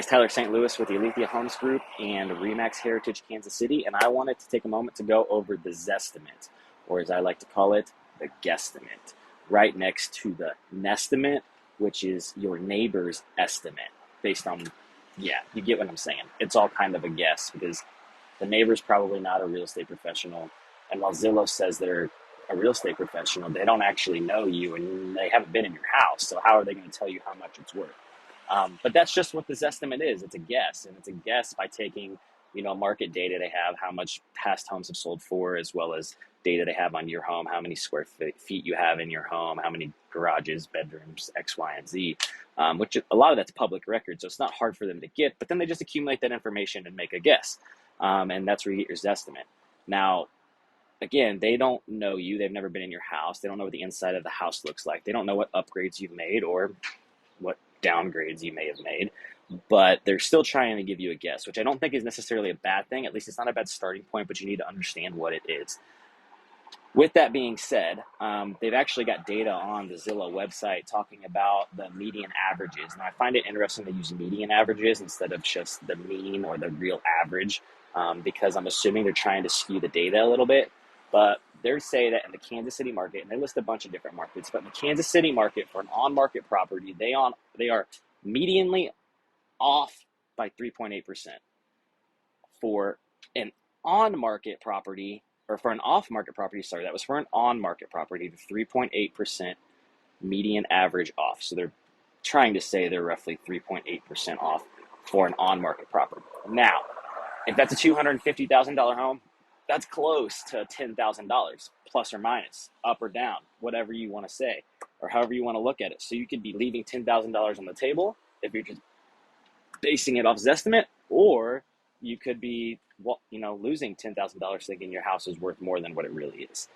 Tyler St. Louis with the Alethea Homes Group and Remax Heritage Kansas City, and I wanted to take a moment to go over the Zestimate, or as I like to call it, the Guestimate, right next to the Nestimate, which is your neighbor's estimate based on, yeah, you get what I'm saying. It's all kind of a guess because the neighbor's probably not a real estate professional, and while Zillow says they're a real estate professional, they don't actually know you and they haven't been in your house, so how are they going to tell you how much it's worth? But that's just what this estimate is. It's a guess, and it's a guess by taking, market data they have, how much past homes have sold for, as well as data they have on your home, how many square feet you have in your home, how many garages, bedrooms, X, Y, and Z, which a lot of that's public record, so it's not hard for them to get, but then they just accumulate that information and make a guess, and that's where you get your Zestimate. Now, again, they don't know you. They've never been in your house. They don't know what the inside of the house looks like. They don't know what upgrades you've made or what downgrades you may have made, but they're still trying to give you a guess, which I don't think is necessarily a bad thing. At least it's not a bad starting point, but you need to understand what it is. With that being said, they've actually got data on the Zillow website talking about the median averages. And I find it interesting to use median averages instead of just the mean or the real average, because I'm assuming they're trying to skew the data a little bit. But they say that in the Kansas City market, and they list a bunch of different markets, but in the Kansas City market for an on-market property, they are medianly off by 3.8%. For an on-market property, or for an off-market property, sorry, that was for an on-market property, 3.8% median average off. So they're trying to say they're roughly 3.8% off for an on-market property. Now, if that's a $250,000 home, that's close to $10,000, plus or minus, up or down, whatever you want to say, or however you want to look at it. So you could be leaving $10,000 on the table if you're just basing it off Zestimate, or you could be, losing $10,000 thinking your house is worth more than what it really is.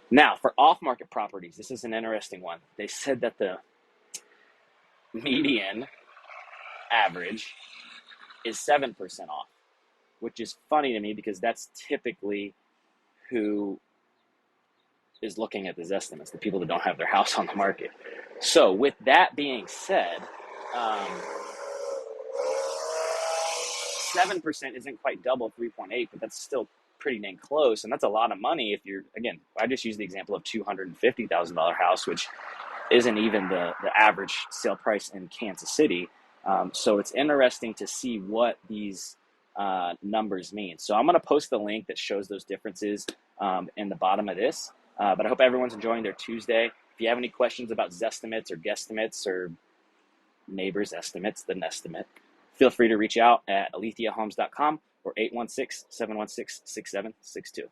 Now, for off-market properties, this is an interesting one. They said that the median average is 7% off, which is funny to me because that's typically who is looking at the Zestimates, the people that don't have their house on the market. So with that being said, 7% isn't quite double 3.8, but that's still pretty dang close, and that's a lot of money if you're, again, I just used the example of $250,000 house, which isn't even the average sale price in Kansas City. So it's interesting to see what these numbers mean. So I'm going to post the link that shows those differences in the bottom of this, but I hope everyone's enjoying their Tuesday. If you have any questions about Zestimates or Guesstimates or neighbors' estimates, the Nestimate, feel free to reach out at aletheahomes.com or 816-716-6762.